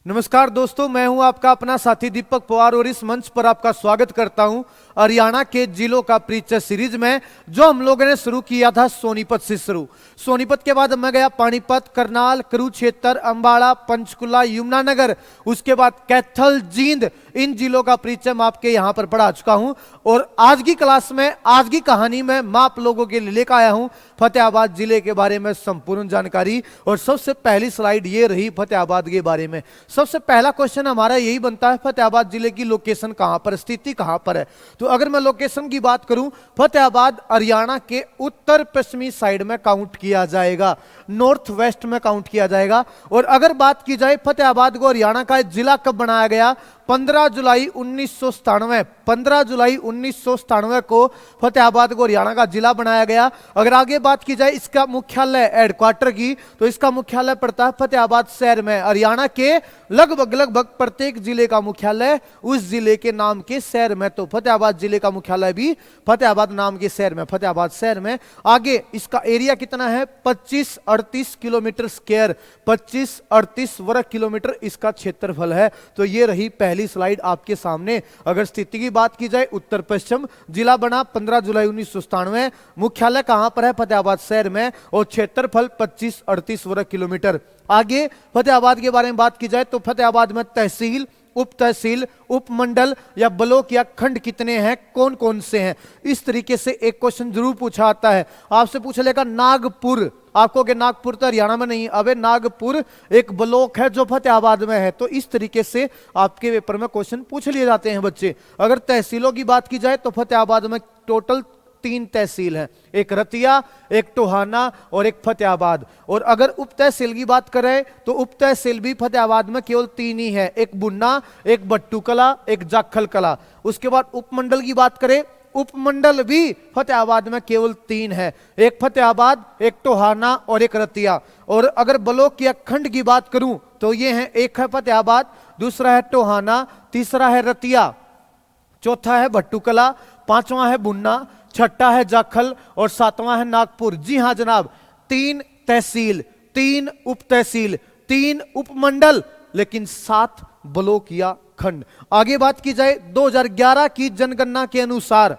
नमस्कार दोस्तों, मैं हूं आपका अपना साथी दीपक पवार और इस मंच पर आपका स्वागत करता हूं हरियाणा के जिलों का परिचय सीरीज में, जो हम लोगों ने शुरू किया था सोनीपत से शुरू। सोनीपत के बाद मैं गया पानीपत, करनाल, कुरुक्षेत्र, अंबाला, पंचकुला, यमुनानगर, उसके बाद कैथल, जींद। इन जिलों का परिचय मैं आपके यहां पर पढ़ा चुका हूं और आज की क्लास में, आज की कहानी में मैं आप लोगों के लिए लेकर आया हूं फतेहाबाद जिले के बारे में संपूर्ण जानकारी। और सबसे पहली स्लाइड ये रही फतेहाबाद के बारे में। सबसे पहला क्वेश्चन हमारा यही बनता है, फतेहाबाद जिले की लोकेशन कहां पर, स्थिति कहां पर है। तो अगर मैं लोकेशन की बात करूं, फतेहाबाद हरियाणा के उत्तर पश्चिमी साइड में काउंट किया जाएगा, नॉर्थ वेस्ट में काउंट किया जाएगा। और अगर बात की जाए फतेहाबाद को हरियाणा का जिला कब बनाया गया, 15 जुलाई 1997। 15 जुलाई 1997 को फतेहाबाद को हरियाणा का जिला बनाया गया। अगर आगे बात की जाए इसका मुख्यालय, हेडक्वार्टर की, तो इसका मुख्यालय पड़ता है फतेहाबाद शहर में। हरियाणा के लगभग प्रत्येक जिले का मुख्यालय उस जिले के नाम के शहर में, तो फतेहाबाद जिले का मुख्यालय भी फतेहाबाद नाम के शहर में, फतेहाबाद शहर में। आगे इसका एरिया कितना है, 2538 किलोमीटर स्क्वायर, 2538 वर्ग किलोमीटर इसका क्षेत्रफल है। तो ये रही पहली स्लाइड आपके सामने। अगर स्थिति की बात की जाए, उत्तर पश्चिम, जिला बना 15 जुलाई 1997, मुख्यालय कहां पर है, फतेहाबाद शहर में, और क्षेत्रफल 2538 वर्ग किलोमीटर। आगे फतेहाबाद के बारे में बात की जाए तो फतेहाबाद में तहसील, उप तहसील, उपमंडल या ब्लॉक या खंड कितने हैं, कौन कौन से हैं, इस तरीके से एक क्वेश्चन जरूर पूछा आता है। आपसे पूछ लेगा नागपुर, आपको कि नागपुर तो हरियाणा में नहीं, अबे नागपुर एक ब्लॉक है जो फतेहाबाद में है। तो इस तरीके से आपके पेपर में क्वेश्चन पूछ लिए जाते हैं बच्चे। अगर तहसीलों की बात की जाए तो फतेहाबाद में टोटल 3 तहसील हैं, एक रतिया, एक टोहाना और एक फतेहाबाद। और अगर उप तहसील की बात करें तो उप तहसील भी फतेहाबाद में केवल 3 ही है, एक बुन्ना, एक बट्टू कला, एक जाखल कला। उसके बाद उपमंडल की बात करें, उपमंडल भी फतेहाबाद में केवल 3 है, एक फतेहाबाद, एक टोहाना और एक रतिया। और अगर ब्लॉक या खंड की बात करूं तो ये है, एक है फतेहाबाद, दूसरा है टोहाना, तीसरा है रतिया, चौथा है भट्टू कला, पांचवा है बुन्ना, छठा है जाखल और सातवां है नागपुर। जी हां जनाब, 3 तहसील, 3 उप तहसील, 3 उपमंडल, लेकिन 7 ब्लॉक या खंड। आगे बात की जाए 2011 की जनगणना के अनुसार,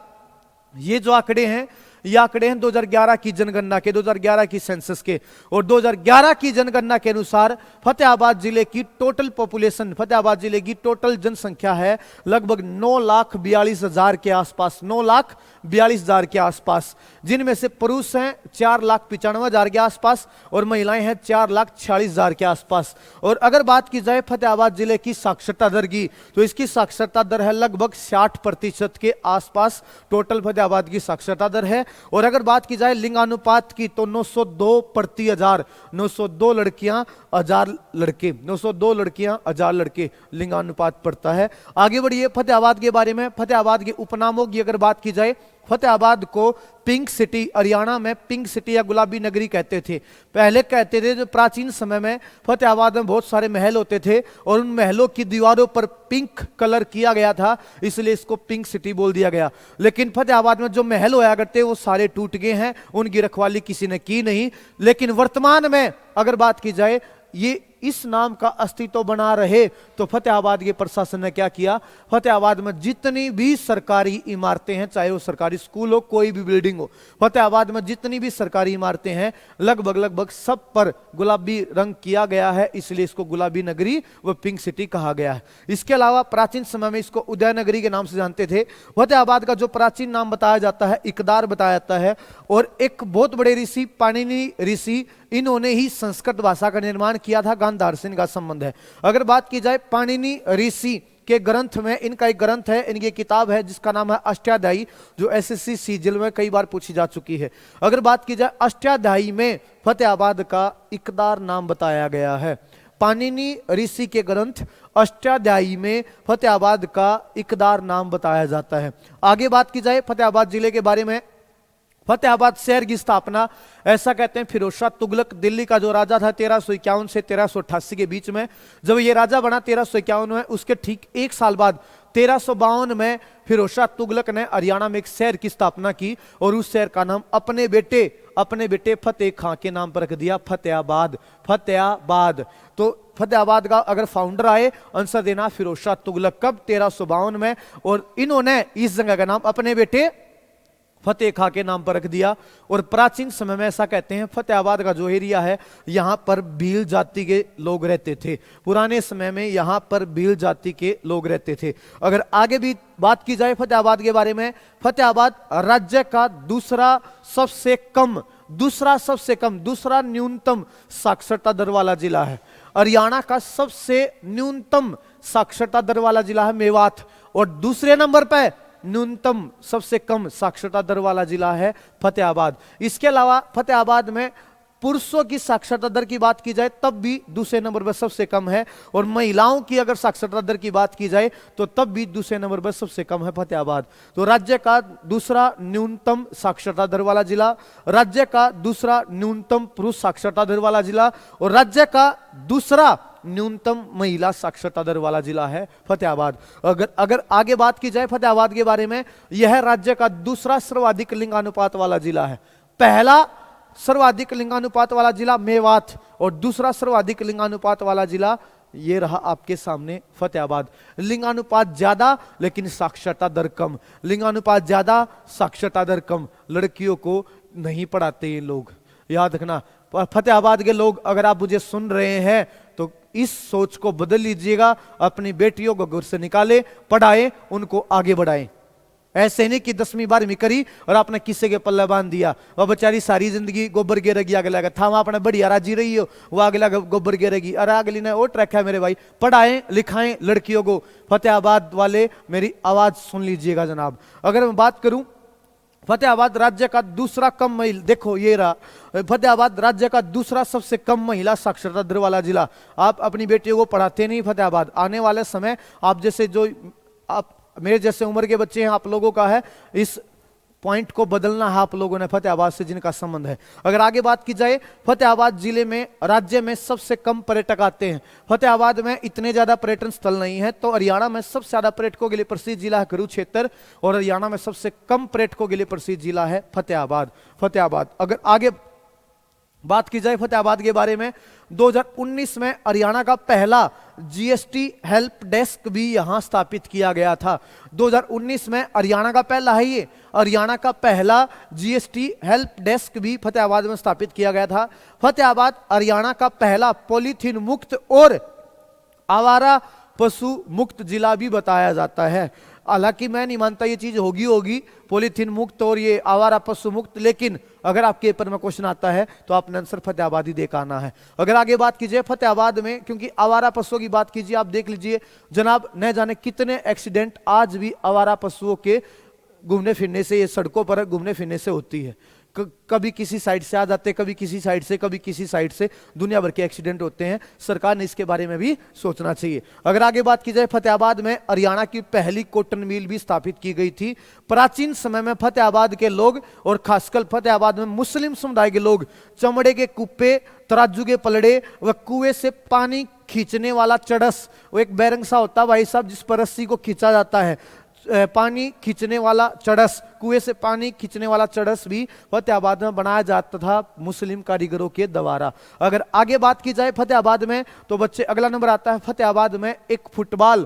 ये जो आंकड़े हैं, ये आंकड़े हैं 2011 की जनगणना के, 2011 की सेंसस के। और 2011 की जनगणना के अनुसार फतेहाबाद जिले की टोटल पॉपुलेशन, फतेहाबाद जिले की टोटल जनसंख्या है लगभग 9,42,000 के आसपास, 9,42,000 के आसपास, जिनमें से पुरुष हैं 4,95,000 के आसपास और महिलाएं हैं 4,46,000 के आसपास। और अगर बात की जाए फतेहाबाद जिले की साक्षरता दर की, तो इसकी साक्षरता दर है लगभग 60% के आसपास टोटल फतेहाबाद की साक्षरता दर है। और अगर बात की जाए लिंगानुपात की तो 902 प्रति 1000, 902 लड़कियां 1000 लड़के, 902 लड़कियां 1000 लड़के लिंगानुपात पड़ता है। आगे बढ़िए फतेहाबाद के बारे में, फतेहाबाद के उपनामों की अगर बात की जाए, फतेहाबाद को पिंक सिटी, हरियाणा में पिंक सिटी या गुलाबी नगरी कहते थे। पहले कहते थे, जो प्राचीन समय में फतेहाबाद में बहुत सारे महल होते थे और उन महलों की दीवारों पर पिंक कलर किया गया था, इसलिए इसको पिंक सिटी बोल दिया गया। लेकिन फतेहाबाद में जो महल होया करते वो सारे टूट गए हैं, उनकी रखवाली किसी ने की नहीं। लेकिन वर्तमान में अगर बात की जाए, ये इस नाम का अस्तित्व बना रहे, तो फतेहाबाद के प्रशासन ने क्या किया, फतेहाबाद में जितनी भी सरकारी इमारतें हैं, चाहे वो सरकारी स्कूल हो, कोई भी बिल्डिंग हो, फतेहाबाद में जितनी भी सरकारी इमारतें हैं लगभग सब पर गुलाबी रंग किया गया है, इसलिए इसको गुलाबी नगरी व पिंक सिटी कहा गया है। इसके अलावा प्राचीन समय में इसको उदय नगरी के नाम से जानते थे। फतेहाबाद का जो प्राचीन नाम बताया जाता है, इकदार बताया जाता है, और एक बहुत बड़े ऋषि पाणिनि ऋषि, इन्होंने ही संस्कृत भाषा का निर्माण किया था, गांधार से इनका संबंध है। अगर बात की जाए पाणिनि ऋषि के ग्रंथ में, इनका एक ग्रंथ है, इनकी किताब है जिसका नाम है अष्टाध्यायी, जो एसएससी सीजीएल में कई बार पूछी जा चुकी है। अगर बात की जाए अष्टाध्यायी में फतेहाबाद का इकदार नाम बताया गया है। पाणिनि ऋषि के ग्रंथ अष्टाध्यायी में फतेहाबाद का इकदार नाम बताया जाता है। आगे बात की जाए फतेहाबाद जिले के बारे में, फतेहाबाद शहर की स्थापना, ऐसा कहते हैं फिरोज शाह तुगलक, दिल्ली का जो राजा था 1351 से 1388 के बीच में, जब ये राजा बना 1351 में, उसके ठीक 1 साल बाद 1352 में फिरोज शाह तुगलक ने हरियाणा में एक शहर की स्थापना की और उस शहर का नाम अपने बेटे फतेह खां के नाम पर रख दिया, फतेहाबाद। फतेहाबाद तो फतेहाबाद का अगर फाउंडर आए आंसर देना फिरोज शाह तुगलक, कब 1352 में, और इन्होंने इस जगह का नाम अपने बेटे फतेह खां के नाम पर रख दिया। और प्राचीन समय में ऐसा कहते हैं फतेहाबाद का जो एरिया है यहां पर भील जाति के लोग रहते थे, पुराने समय में यहां पर भील जाति के लोग रहते थे। अगर आगे भी बात की जाए फतेहाबाद के बारे में, फतेहाबाद राज्य का दूसरा न्यूनतम साक्षरता दर वाला जिला है। हरियाणा का सबसे न्यूनतम साक्षरता दर वाला जिला है मेवात, और दूसरे नंबर पर न्यूनतम सबसे कम साक्षरता दर वाला जिला है फतेहाबाद। इसके अलावा फतेहाबाद में पुरुषों की साक्षरता दर की बात की जाए तब भी दूसरे नंबर पर सबसे कम है, और महिलाओं की अगर साक्षरता दर की बात की जाए तो तब भी दूसरे नंबर पर सबसे कम है फतेहाबाद। तो राज्य का दूसरा न्यूनतम साक्षरता दर वाला जिला, राज्य का दूसरा न्यूनतम पुरुष साक्षरता दर वाला जिला, और राज्य का दूसरा न्यूनतम महिला साक्षरता दर वाला जिला है फतेहाबाद। अगर आगे बात की जाए फतेहाबाद के बारे में, यह राज्य का दूसरा सर्वाधिक लिंगानुपात वाला जिला है। पहला सर्वाधिक लिंगानुपात वाला जिला मेवात, और दूसरा सर्वाधिक लिंगानुपात वाला जिला ये रहा आपके सामने फतेहाबाद। लिंगानुपात ज्यादा लेकिन साक्षरता दर कम, लिंगानुपात ज्यादा साक्षरता दर कम, लड़कियों को नहीं पढ़ाते ये लोग, याद रखना। फतेहाबाद के लोग अगर आप मुझे सुन रहे हैं तो इस सोच को बदल लीजिएगा, अपनी बेटियों को घर से निकाले, पढ़ाएं, उनको आगे बढ़ाएं। ऐसे नहीं कि 10वीं 12वीं करी और आपने किसी के पल्ले बांध दिया, वह बेचारी सारी जिंदगी गोबर गिरेगी, आगे लगा था वहां अपने बढ़िया राजी रही हो, वो आगे लगा गोबर गिरेगी। अरे अगली ने और ट्रैक है मेरे भाई, पढ़ाएं लिखाएं लड़कियों को। फतेहाबाद वाले मेरी आवाज सुन लीजिएगा जनाब। अगर मैं बात करूं फतेहाबाद राज्य का दूसरा कम महिला, देखो ये रहा फतेहाबाद राज्य का दूसरा सबसे कम महिला साक्षरता दर वाला जिला। आप अपनी बेटियों को पढ़ाते नहीं फतेहाबाद, आने वाले समय आप जैसे जो आप मेरे जैसे उम्र के बच्चे हैं, आप लोगों का है इस पॉइंट को बदलना है, आप लोगों ने फतेहाबाद से जिनका संबंध है। अगर आगे बात की जाए फतेहाबाद जिले में राज्य में सबसे कम पर्यटक आते हैं। फतेहाबाद में इतने ज्यादा पर्यटन स्थल नहीं है, तो हरियाणा में सबसे ज्यादा पर्यटकों के लिए प्रसिद्ध जिला है कुरुक्षेत्र, और हरियाणा में सबसे कम पर्यटकों के लिए प्रसिद्ध जिला है फतेहाबाद। अगर आगे बात की जाए फतेहाबाद के बारे में, 2019 में हरियाणा का पहला जीएसटी हेल्प डेस्क भी यहां स्थापित किया गया था। 2019 में हरियाणा का पहला है ये, हरियाणा का पहला जीएसटी हेल्प डेस्क भी फतेहाबाद में स्थापित किया गया था। फतेहाबाद हरियाणा का पहला पॉलीथीन मुक्त और आवारा पशु मुक्त जिला भी बताया जाता है। हालांकि मैं नहीं मानता ये चीज होगी पॉलीथीन मुक्त और ये आवारा पशु मुक्त, लेकिन अगर आपके पेपर में क्वेश्चन आता है तो आपने आंसर फतेहाबाद ही देकर आना है। अगर आगे बात कीजिए फतेहाबाद में, क्योंकि आवारा पशुओं की बात कीजिए, आप देख लीजिए जनाब, न जाने कितने एक्सीडेंट आज भी आवारा पशुओं के घूमने फिरने से, ये सड़कों पर घूमने फिरने से होती है। कभी किसी साइड से आ जाते, कभी किसी साइड से, कभी किसी साइड से, दुनिया भर के एक्सीडेंट होते हैं। सरकार ने इसके बारे में भी सोचना चाहिए। अगर आगे बात की जाए फतेहाबाद में हरियाणा की पहली कॉटन मिल भी स्थापित की गई थी। प्राचीन समय में फतेहाबाद के लोग और खासकर फतेहाबाद में मुस्लिम समुदाय के लोग चमड़े के कुप्पे, तराजू के पलड़े व कुएं से पानी खींचने वाला चड़स, वो एक बैरंग सा होता है भाई साहब जिस पर रस्सी को खींचा जाता है, पानी खींचने वाला चड़स, कुएं से पानी खींचने वाला चड़स भी फतेहाबाद में बनाया जाता था मुस्लिम कारीगरों के द्वारा। अगर आगे बात की जाए फतेहाबाद में तो बच्चे अगला नंबर आता है फतेहाबाद में एक फुटबॉल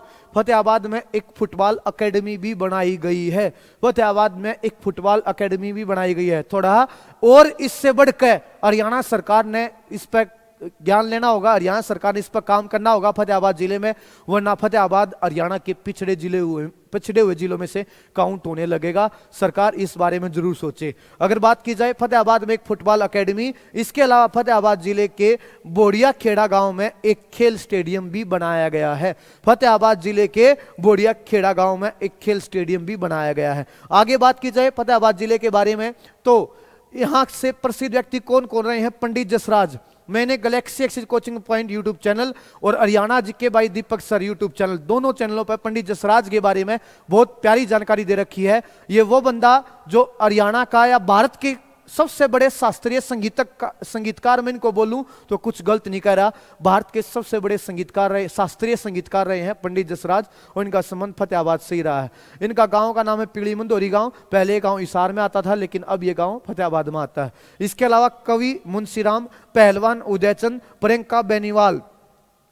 अकेडमी भी बनाई गई है। फतेहाबाद में एक फुटबॉल अकेडमी भी बनाई गई है। थोड़ा और इससे बढ़कर हरियाणा सरकार ने इस पर ज्ञान लेना होगा, हरियाणा सरकार ने इस पर काम करना होगा फतेहाबाद जिले में, वरना फतेहाबाद हरियाणा के पिछड़े हुए जिलों में से काउंट होने लगेगा। सरकार इस बारे में जरूर सोचे। अगर बात की जाए फतेहाबाद में एक फुटबॉल अकेडमी, इसके अलावा फतेहाबाद जिले के बोड़िया खेड़ा गांव में एक खेल स्टेडियम भी बनाया गया है। फतेहाबाद जिले के बोड़िया खेड़ा गांव में एक खेल स्टेडियम भी बनाया गया है। आगे बात की जाए फतेहाबाद जिले के बारे में तो यहां से प्रसिद्ध व्यक्ति कौन कौन रहे हैं? पंडित जसराज। मैंने Galaxy Axis coaching point YouTube channel और Haryana GK by Deepak sir YouTube channel, दोनों चैनलों पर पंडित जसराज के बारे में बहुत प्यारी जानकारी दे रखी है। ये वो बंदा जो हरियाणा का या भारत के सबसे बड़े शास्त्रीय संगीतकार, मैं इनको बोलूं तो कुछ गलत नहीं कह रहा, भारत के सबसे बड़े संगीतकार रहे, शास्त्रीय संगीतकार रहे हैं पंडित जसराज, और इनका संबंध फतेहाबाद से ही रहा है। इनका गांव का नाम है पीली मंदोरी गांव। पहले ये गांव हिसार में आता था, लेकिन अब ये गांव फतेहाबाद में आता है। इसके अलावा कवि मुंशीराम, पहलवान उदयचंद, प्रियंका बेनीवाल,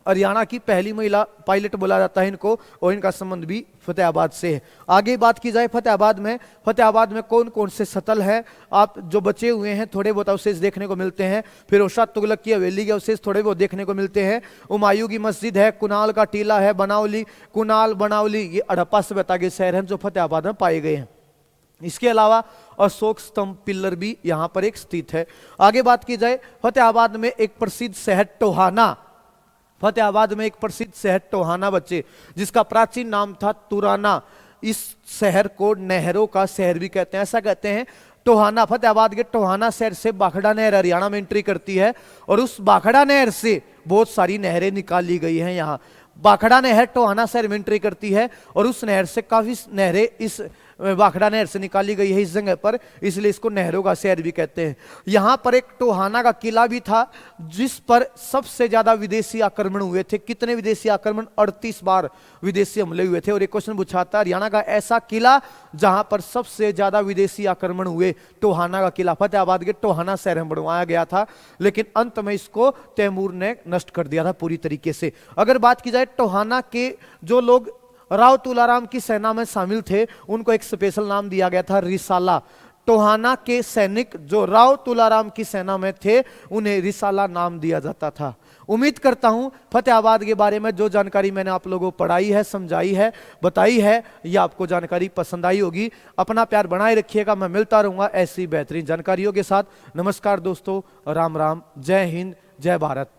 हरियाणा की पहली महिला पायलट बोला जाता है इनको, और इनका संबंध भी फतेहाबाद से है। आगे बात की जाए फतेहाबाद में कौन कौन से सतल है, आप जो बचे हुए हैं थोड़े बहुत अवशेष देखने को मिलते हैं। फिरोज तुगलक की हवेली के अवशेष थोड़े बहुत देखने को मिलते हैं। हुमायूं की मस्जिद है, कुनाल का टीला है, बनावली, कुनाल बनावली ये हड़प्पा सभ्यता के शहर हैं जो फतेहाबाद में पाए गए हैं। इसके अलावा अशोक स्तंभ पिल्लर भी यहां पर एक स्थित है। आगे बात की जाए फतेहाबाद में एक प्रसिद्ध शहर टोहाना, फतेहाबाद में एक प्रसिद्ध शहर टोहाना बच्चे, जिसका प्राचीन नाम था तुराना। इस शहर को नहरों का शहर भी कहते हैं, ऐसा कहते हैं। टोहाना, फतेहाबाद के टोहाना शहर से बाखड़ा नहर हरियाणा में एंट्री करती है और उस बाखड़ा नहर से बहुत सारी नहरें निकाली गई हैं। यहाँ बाखड़ा नहर टोहाना शहर में एंट्री करती है और उस नहर से काफी नहरें इस बाखड़ा नहर से निकाली गई है इस जगह पर, इसलिए इसको नहरों का शहर भी कहते हैं। यहां पर एक टोहाना का किला भी था जिस पर सबसे ज्यादा विदेशी आक्रमण हुए थे। कितने विदेशी आक्रमण? 38 बार विदेशी हमले हुए थे। और एक क्वेश्चन पूछा था हरियाणा का ऐसा किला जहां पर सबसे ज्यादा विदेशी आक्रमण हुए, टोहाना का किला फतेहाबाद के टोहाना शहर में बनवाया गया था, लेकिन अंत में इसको तैमूर ने नष्ट कर दिया था पूरी तरीके से। अगर बात की जाए टोहाना के जो लोग राव तुलाराम की सेना में शामिल थे उनको एक स्पेशल नाम दिया गया था रिसाला। टोहाना के सैनिक जो राव तुलाराम की सेना में थे उन्हें रिसाला नाम दिया जाता था। उम्मीद करता हूं फतेहाबाद के बारे में जो जानकारी मैंने आप लोगों को पढ़ाई है, समझाई है, बताई है, यह आपको जानकारी पसंद आई होगी। अपना प्यार बनाए रखिएगा, मैं मिलता रहूंगा ऐसी बेहतरीन जानकारियों के साथ। नमस्कार दोस्तों, राम राम, जय हिंद, जय भारत।